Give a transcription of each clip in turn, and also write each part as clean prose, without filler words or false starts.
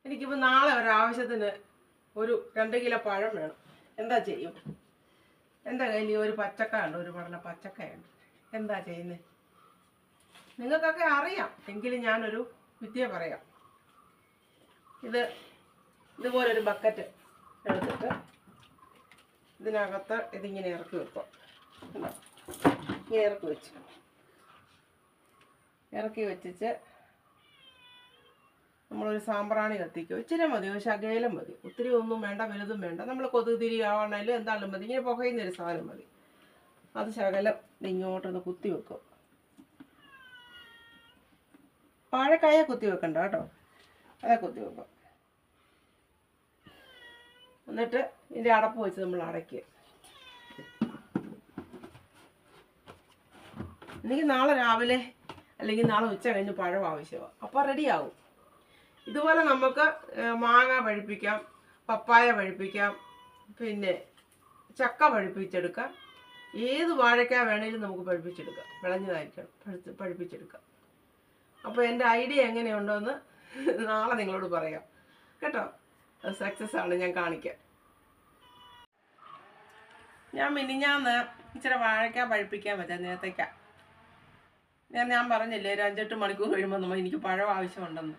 എനിക്കിപ്പോൾ നാളെ ഒരാവശ്യത്തിന് ഒരു 2 കിലോ പഴം വേണം. എന്താ ചെയ്യും? എൻ്റെ കയ്യിൽ ഒരു പച്ചക്കയുണ്ട്, ഒരു പടല പച്ചക്കയുണ്ട്. എന്താ ചെയ്യുന്നത്? നിങ്ങൾക്കൊക്കെ അറിയാം, എങ്കിലും ഞാനൊരു വിദ്യ പറയാം. ഇതുപോലൊരു ബക്കറ്റ് എടുത്തിട്ട് ഇതിനകത്ത് ഇതിങ്ങനെ ഇറക്കി വെക്കുക. ഇങ്ങനെ ഇറക്കി വെച്ചിട്ട് നമ്മളൊരു സാമ്പ്രാണി കത്തിക്കുക. ഇച്ചിരി മതി, ഒരു ശകലം മതി, ഒത്തിരി ഒന്നും വേണ്ട, വലുതും വേണ്ട. നമ്മൾ കൊതുക് തിരി ആവണേലും എന്തായാലും മതി. ഇങ്ങനെ പുകയുന്നൊരു സാധനം മതി. അത് ശകലം ഇങ്ങോട്ടൊന്ന് കുത്തി വെക്കും. വാഴക്കായ കുത്തി വെക്കണ്ട കേട്ടോ, അതെ കുത്തി വെക്കും. എന്നിട്ട് ഇതിൻ്റെ അടപ്പ് വെച്ച് നമ്മൾ അടയ്ക്കുക. എനിക്ക് നാളെ രാവിലെ അല്ലെങ്കിൽ നാളെ ഉച്ച കഴിഞ്ഞ് പഴം ആവശ്യമാണ്. അപ്പോൾ റെഡിയാവും. ഇതുപോലെ നമുക്ക് മാങ്ങ പഴുപ്പിക്കാം, പപ്പായ പഴുപ്പിക്കാം, പിന്നെ ചക്ക പഴുപ്പിച്ചെടുക്കാം. ഏത് വാഴയ്ക്ക വേണേലും നമുക്ക് പഴുപ്പിച്ചെടുക്കാം. വിളഞ്ഞതായിരിക്കണം, പഴുപ്പിച്ചെടുക്കാം. അപ്പോൾ എൻ്റെ ഐഡിയ എങ്ങനെയുണ്ടോയെന്ന് നാളെ നിങ്ങളോട് പറയാം കേട്ടോ. അത് സക്സസ് ആണ്, ഞാൻ കാണിക്കാം. ഞാൻ മിനിഞ്ഞാന്ന് ഇച്ചിരി വാഴയ്ക്ക പഴുപ്പിക്കാൻ പറ്റാം. നേരത്തേക്ക ഞാൻ പറഞ്ഞില്ലേ, ഒരു 5-8 മണിക്കൂർ കഴിയുമ്പോൾ എനിക്ക് പഴം ആവശ്യമുണ്ടെന്ന്.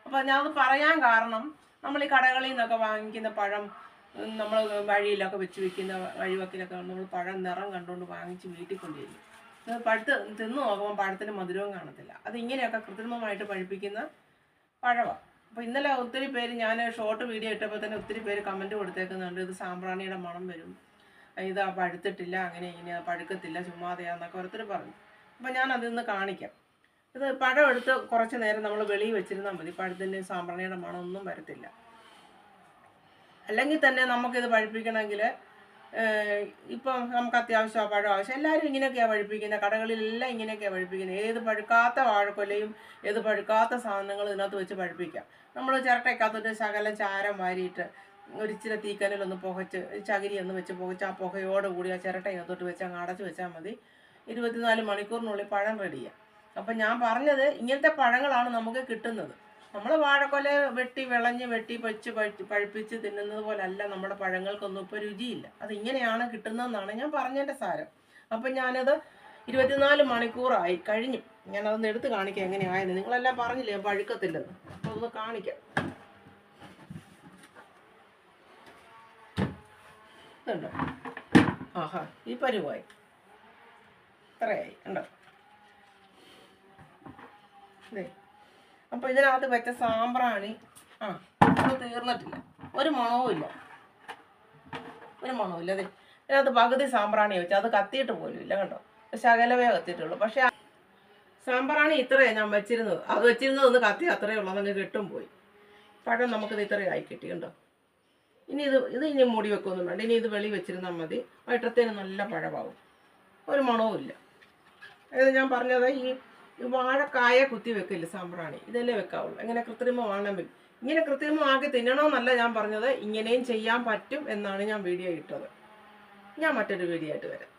അപ്പോൾ ഞാനത് പറയാൻ കാരണം, നമ്മൾ ഈ കടകളിൽ നിന്നൊക്കെ വാങ്ങിക്കുന്ന പഴം, നമ്മൾ വഴിയിലൊക്കെ വെച്ച് വയ്ക്കുന്ന വഴിവക്കിലൊക്കെ നമ്മൾ പഴം നിറം കണ്ടുകൊണ്ട് വാങ്ങിച്ച് വീട്ടിൽ കൊണ്ടുവരും. പഴുത്ത് തിന്ന് നോക്കുമ്പോൾ പഴത്തിന് മധുരവും കാണത്തില്ല. അതിങ്ങനെയൊക്കെ കൃത്രിമമായിട്ട് പഴുപ്പിക്കുന്ന പഴമാണ്. അപ്പോൾ ഇന്നലെ ഒത്തിരി പേര്, ഞാൻ ഷോർട്ട് വീഡിയോ ഇട്ടപ്പോൾ തന്നെ ഒത്തിരി പേര് കമൻറ്റ് കൊടുത്തേക്കുന്നുണ്ട്, ഇത് സാമ്പ്രാണിയുടെ മണം വരും, ഇത് പഴുത്തിട്ടില്ല, അങ്ങനെ ഇങ്ങനെ പഴുക്കത്തില്ല, ചുമ്മാതെയാന്നൊക്കെ ഓരോരുത്തർ പറഞ്ഞു. അപ്പോൾ ഞാൻ അതിൽ നിന്ന് കാണിക്കാം. ഇത് പഴം എടുത്ത് കുറച്ച് നേരം നമ്മൾ വെളിയിൽ വെച്ചിരുന്നാൽ മതി. പഴത്തിൻ്റെ സാമ്പ്രാണിയുടെ മണമൊന്നും വരത്തില്ല. അല്ലെങ്കിൽ തന്നെ നമുക്കിത് പഴുപ്പിക്കണമെങ്കിൽ ഇപ്പം നമുക്ക് അത്യാവശ്യം പഴം ആവശ്യം. എല്ലാവരും ഇങ്ങനെയൊക്കെയാണ് പഴുപ്പിക്കുന്നത്, കടകളിലെല്ലാം ഇങ്ങനെയൊക്കെയാണ് പഴുപ്പിക്കുന്നത്. ഏത് പഴുക്കാത്ത വാഴക്കൊലയും ഏത് പഴുക്കാത്ത സാധനങ്ങളും ഇതിനകത്ത് വെച്ച് പഴുപ്പിക്കാം. നമ്മൾ ചിരട്ടയ്ക്കകത്തൊരു ശകലം ചാരം വാരിയിട്ട് ഒരിച്ചിരി തീക്കനലൊന്ന് പുകച്ച്, ചകിരി ഒന്ന് വെച്ച് പുകച്ച്, ആ പുകയോടുകൂടി ആ ചിരട്ടയ്ക്കകത്തോട്ട് വെച്ച് അങ്ങ് അടച്ച് വെച്ചാൽ മതി. 24 മണിക്കൂറിനുള്ളിൽ പഴം റെഡിയാണ്. അപ്പം ഞാൻ പറഞ്ഞത്, ഇങ്ങനത്തെ പഴങ്ങളാണ് നമുക്ക് കിട്ടുന്നത്. നമ്മൾ വാഴക്കൊല വെട്ടി വിളഞ്ഞ് വെച്ച് പഴുപ്പിച്ച് തിന്നുന്നത് പോലല്ല നമ്മുടെ പഴങ്ങൾക്കൊന്നും ഇപ്പോൾ രുചിയില്ല. അത് ഇങ്ങനെയാണ് കിട്ടുന്നതെന്നാണ് ഞാൻ പറഞ്ഞതിൻ്റെ സാരം. അപ്പം ഞാനത് 24 മണിക്കൂറായി കഴിഞ്ഞു. ഞാനതൊന്ന് എടുത്ത് കാണിക്കാം എങ്ങനെയായത്. നിങ്ങളെല്ലാം പറഞ്ഞില്ലേ പഴുക്കത്തില്ലെന്ന്. അപ്പോൾ അതൊന്ന് കാണിക്കാം. ഇതുണ്ടോ? ആഹാ, ഈ പരുവായി, ഇത്രയായി ഉണ്ടോ? ഇതേ. അപ്പോൾ ഇതിനകത്ത് വെച്ച സാമ്പ്രാണി അത് തീർന്നിട്ടില്ല, ഒരു മണവും ഇല്ല. അതെ, ഇതിനകത്ത് പകുതി സാമ്പ്രാണി വെച്ച്, അത് കത്തിയിട്ട് പോലും ഇല്ല കേട്ടോ. ശകലവേ കത്തിയിട്ടുള്ളൂ. പക്ഷേ സാമ്പ്രാണി ഇത്രയാണ് ഞാൻ വെച്ചിരുന്നത്. അത് വെച്ചിരുന്നത് കത്തി അത്രയേ ഉള്ളൂ, അതങ്ങ് കെട്ടും പോയി. പഴം നമുക്കിത് ഇത്രയായി കിട്ടി കണ്ടോ. ഇനി ഇനി മൂടി വെക്കൊന്നും വേണ്ട. ഇനി ഇത് വെളി വെച്ചിരുന്നാൽ മതി. വൈകിട്ടത്തേന് നല്ല പഴമാവും, ഒരു മണവും ഇല്ല. അതായത് ഞാൻ പറഞ്ഞത്, ഈ വാഴക്കായ കുത്തി വെക്കില്ല സാമ്പ്രാണി, ഇതല്ലേ വെക്കാവുള്ളൂ. എങ്ങനെ കൃത്രിമമാണെങ്കിൽ ഇങ്ങനെ കൃത്രിമമാക്കി തിന്നണമെന്നല്ല ഞാൻ പറഞ്ഞത്, ഇങ്ങനെയും ചെയ്യാൻ പറ്റും എന്നാണ് ഞാൻ വീഡിയോ ഇട്ടത്. ഞാൻ മറ്റൊരു വീഡിയോ ആയിട്ട് വരാം.